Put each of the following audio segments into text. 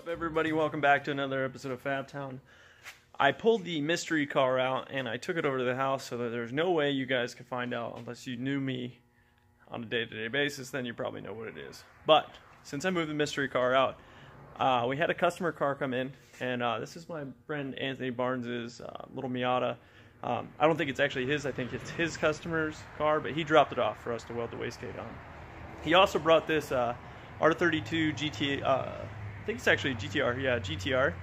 up, everybody? Welcome back to another episode of Fabtown. I pulled the mystery car out and I took it over to the house so that there's no way you guys could find out unless you knew me on a day-to-day basis. Then you probably know what it is. But since I moved the mystery car out, we had a customer car come in, and this is my friend Anthony Barnes's little Miata. I don't think it's actually his. I think it's his customer's car, but he dropped it off for us to weld the wastegate on. He also brought this R32 GT. I think it's actually GTR. Yeah, GTR.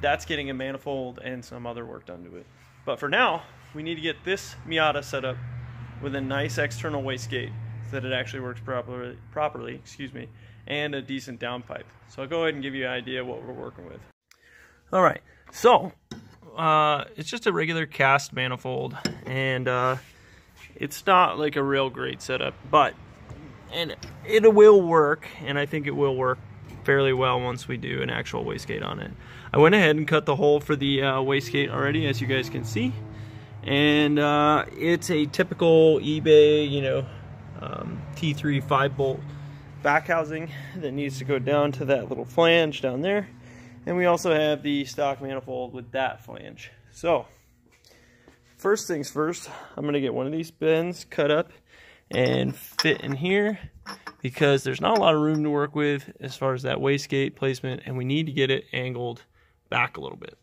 That's getting a manifold and some other work done to it. But for now, we need to get this Miata set up with a nice external wastegate so that it actually works properly, excuse me, and a decent downpipe. So I'll go ahead and give you an idea of what we're working with. All right, so it's just a regular cast manifold, and it's not like a real great setup, but it will work, and I think it will work fairly well once we do an actual wastegate on it. I went ahead and cut the hole for the wastegate already, as you guys can see, and it's a typical eBay, you know, T3 5-bolt back housing that needs to go down to that little flange down there, and we also have the stock manifold with that flange. So first things first, I'm gonna get one of these bends cut up and fit in here, because there's not a lot of room to work with as far as that wastegate placement, and we need to get it angled back a little bit.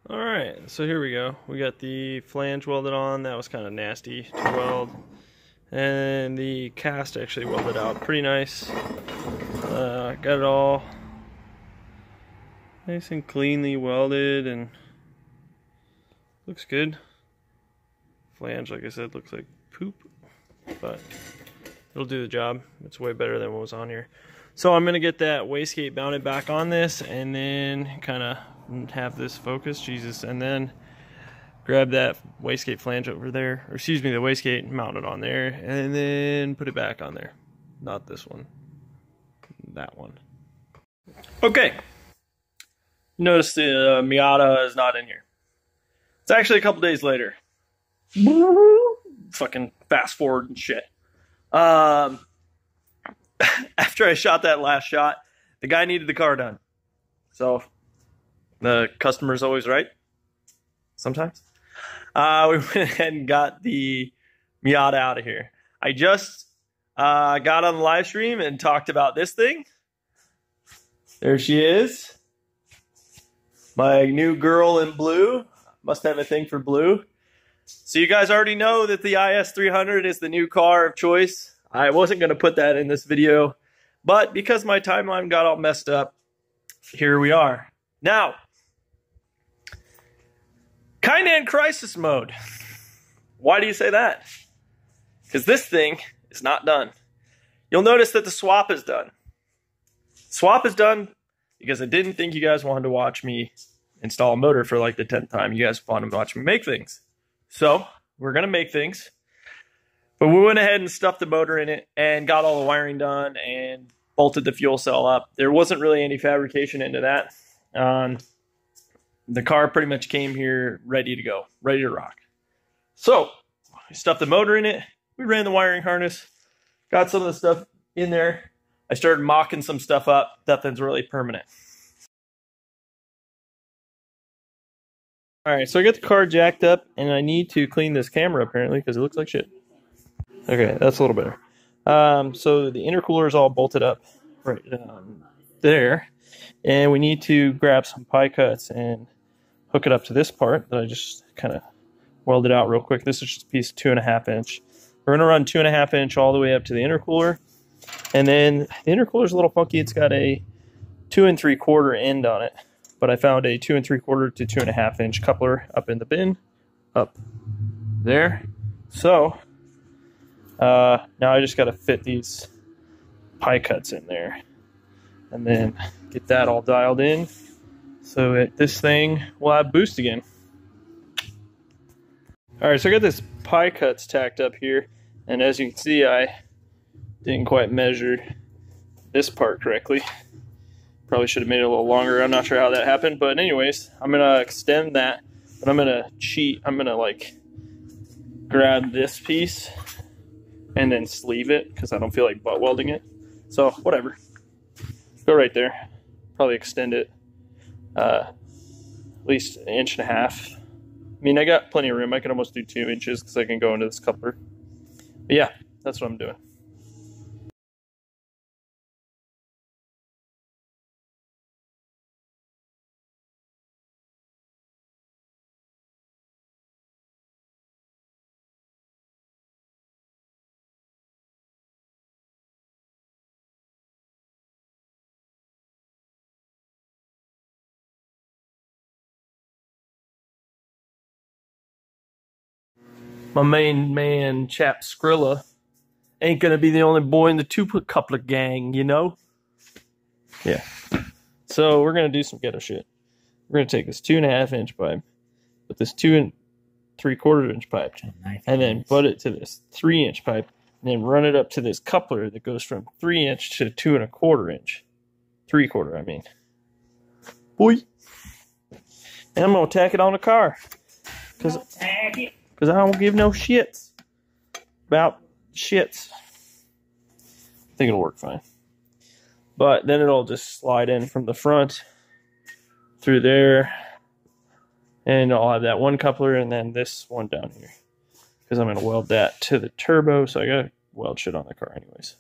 Alright, so here we go. We got the flange welded on. That was kind of nasty to weld. And the cast actually welded out pretty nice. Got it all nice and cleanly welded, and looks good. Flange, like I said, looks like poop, but it'll do the job. It's way better than what was on here. So I'm going to get that wastegate mounted back on this, and then kind of have this focus, Jesus, and then grab that wastegate flange over there, or excuse me, the wastegate, mount it on there, and then put it back on there. Not this one, that one. Okay, notice the Miata is not in here. It's actually a couple days later. Fucking fast forward and shit. After I shot that last shot, the guy needed the car done. So the customer's always right. Sometimes. We went ahead and got the Miata out of here. I just got on the live stream and talked about this thing. There she is. My new girl in blue. Must have a thing for blue. So you guys already know that the IS300 is the new car of choice. I wasn't going to put that in this video, but because my timeline got all messed up, here we are. Now, kinda in crisis mode. Why do you say that? Because this thing is not done. You'll notice that the swap is done. Swap is done because I didn't think you guys wanted to watch me install a motor for like the 10th time. You guys wanted to watch me make things. So we're going to make things. But we went ahead and stuffed the motor in it and got all the wiring done and bolted the fuel cell up. There wasn't really any fabrication into that. The car pretty much came here ready to go, ready to rock. So we stuffed the motor in it. We ran the wiring harness, got some of the stuff in there. I started mocking some stuff up. Nothing's really permanent. All right, so I got the car jacked up, and I need to clean this camera apparently because it looks like shit. Okay, that's a little better. So the intercooler is all bolted up right there, and we need to grab some pie cuts and hook it up to this part that I just kind of welded out real quick. This is just a piece of 2.5 inch. We're gonna run 2.5 inch all the way up to the intercooler, and then the intercooler is a little funky. It's got a 2 3/4 end on it, but I found a 2 3/4 to 2.5 inch coupler up in the bin, up there. So now I just got to fit these pie cuts in there, and then get that all dialed in, so this thing will have boost again. All right, so I got this pie cuts tacked up here, and as you can see, I didn't quite measure this part correctly. Probably should have made it a little longer. I'm not sure how that happened, but anyways, I'm gonna extend that, but I'm gonna cheat. I'm gonna like grab this piece and then sleeve it because I don't feel like butt welding it. So whatever, go right there. Probably extend it at least 1.5 inches. I mean, I got plenty of room. I can almost do 2 inches because I can go into this coupler. But yeah, that's what I'm doing. My main man, Chap Skrilla, ain't gonna be the only boy in the two-coupler gang, you know? Yeah. So we're gonna do some ghetto shit. We're gonna take this 2.5 inch pipe, put this 2 3/4 inch pipe, and then put it to this 3 inch pipe, and then run it up to this coupler that goes from 3 inch to 2 1/4 inch. 3/4, I mean. Boy. And I'm gonna tack it on the car. Because I don't give no shits about shits. I think it'll work fine. But then it'll just slide in from the front through there, and I'll have that one coupler and then this one down here, because I'm going to weld that to the turbo, so I got to weld shit on the car anyways.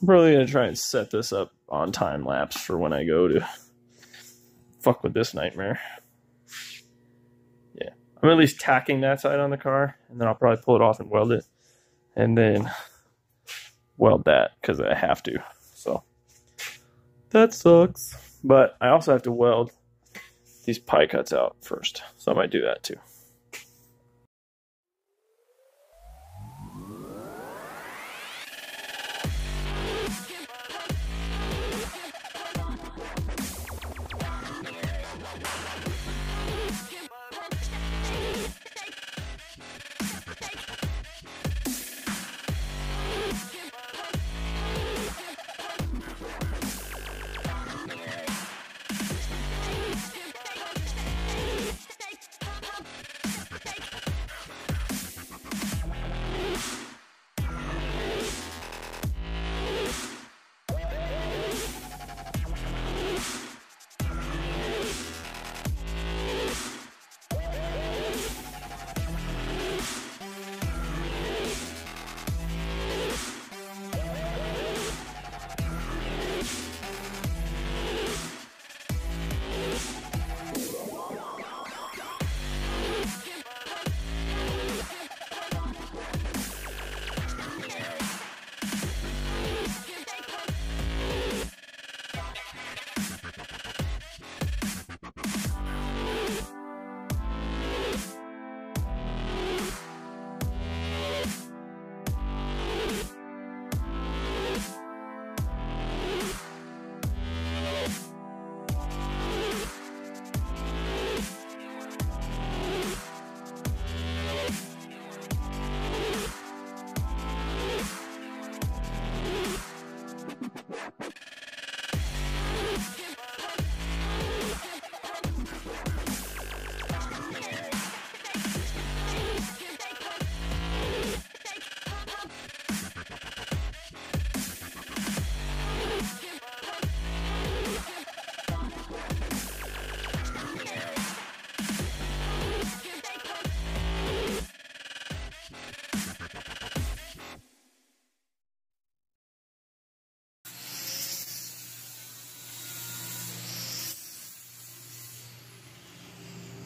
I'm probably going to try and set this up on time lapse for when I go to fuck with this nightmare. Yeah, I'm at least tacking that side on the car, and then I'll probably pull it off and weld it, and then weld that because I have to. So that sucks. But I also have to weld these pie cuts out first, so I might do that too.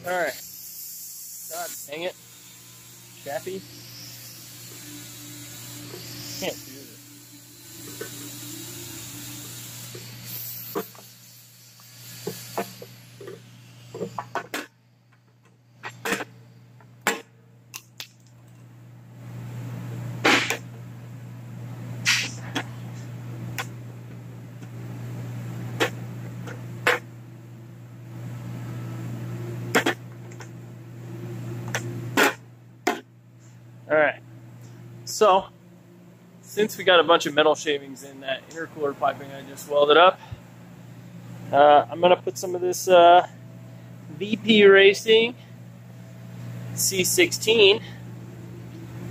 Alright. God dang it. Chappy. Can't do this. Alright, so since we got a bunch of metal shavings in that intercooler piping I just welded up, I'm going to put some of this VP Racing C16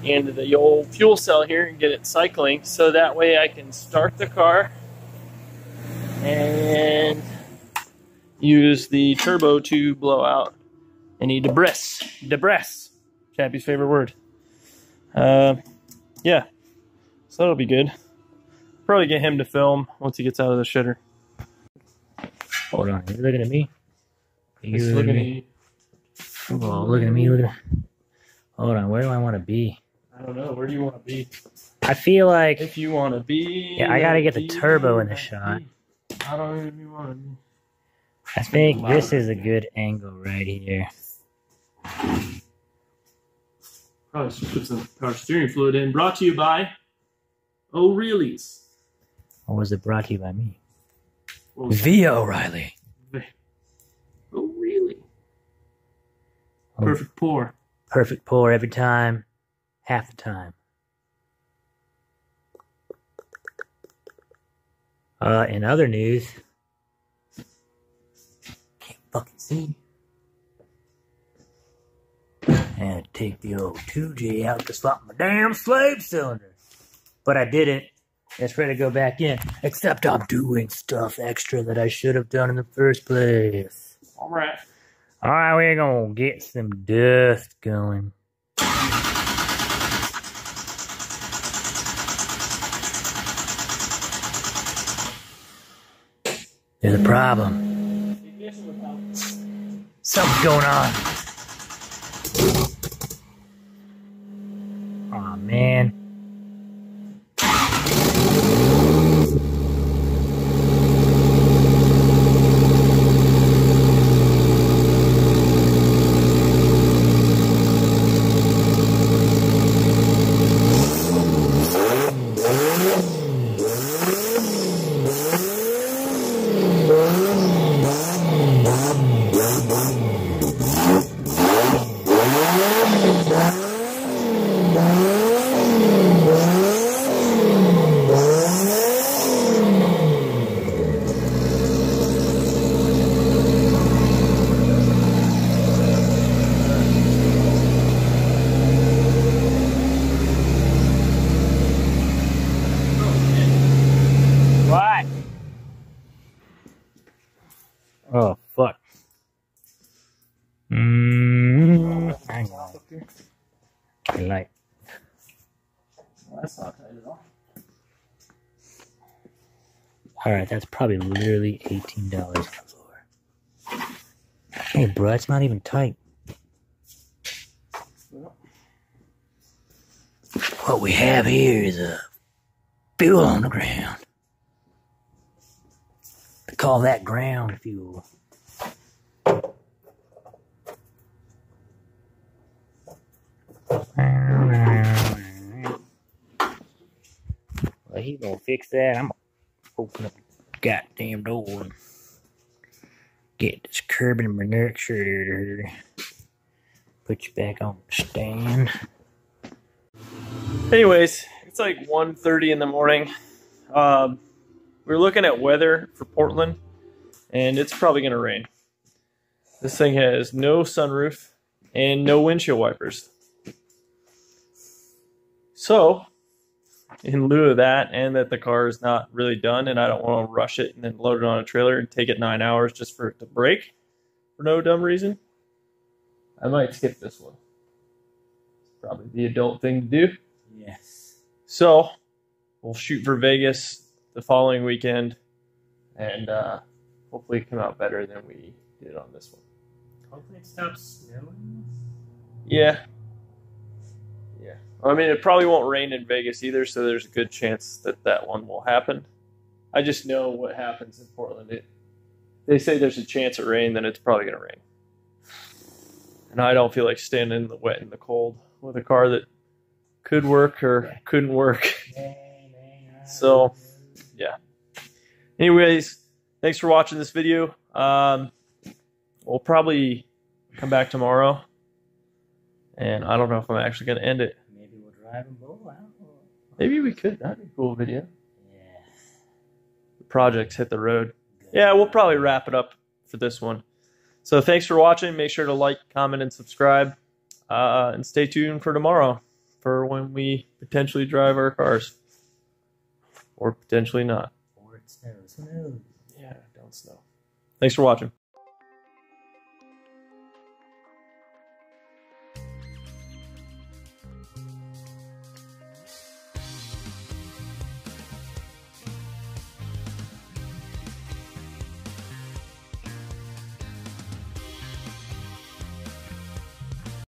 into the old fuel cell here and get it cycling, so that way I can start the car and use the turbo to blow out any debris. Chappie's favorite word. Yeah, so that'll be good. Probably get him to film once he gets out of the shitter. Hold on, you're looking at me? He's looking at me. Oh, looking at me, looking at me. Hold on, where do I want to be? I don't know, where do you want to be? I feel like... If you want to be... Yeah, I gotta get the turbo in the shot. I don't even want to be. I think this is a good angle right here. Probably should put some power steering fluid in. Brought to you by O'Reilly's. Or was it brought to you by me? Via O'Reilly. O'Reilly. Perfect pour. Perfect pour every time, half the time. In other news, can't fucking see. And take the old 2J out to slot my damn slave cylinder. But I didn't. It's ready to go back in. Except I'm doing stuff extra that I should have done in the first place. Alright. Alright, we're gonna get some dust going. There's a problem. Something's going on. Aw, man. Oh, fuck. Hang on. I like. Well, that's not tight at all. Alright, that's probably literally $18 on the floor. Hey, bro, it's not even tight. What we have here is a fuel on the ground. They call that ground fuel. Well, he's gonna fix that. I'm gonna open up the goddamn door and get this Kerbin and Renerick shirt. Put you back on the stand. Anyways, it's like 1:30 in the morning. We're looking at weather for Portland, and it's probably going to rain. This thing has no sunroof and no windshield wipers. So, in lieu of that, and that the car is not really done, and I don't want to rush it and then load it on a trailer and take it 9 hours just for it to break for no dumb reason, I might skip this one. It's probably the adult thing to do. Yes. So, we'll shoot for Vegas the following weekend and hopefully come out better than we did on this one. Hopefully it stops snowing. Yeah. Yeah. I mean, it probably won't rain in Vegas either, so there's a good chance that that one will happen. I just know what happens in Portland. They say there's a chance of rain, then it's probably going to rain. And I don't feel like standing in the wet and the cold with a car that could work or couldn't work. So, yeah. Anyways, thanks for watching this video. We'll probably come back tomorrow. And I don't know if I'm actually going to end it. Maybe we'll drive them both out. Maybe we could. That'd be a cool video. Yeah. The projects hit the road. Yeah, we'll probably wrap it up for this one. So thanks for watching. Make sure to like, comment, and subscribe. And stay tuned for tomorrow for when we potentially drive our cars. Or potentially not. Or it snows. Who knows? Yeah, don't snow. Thanks for watching.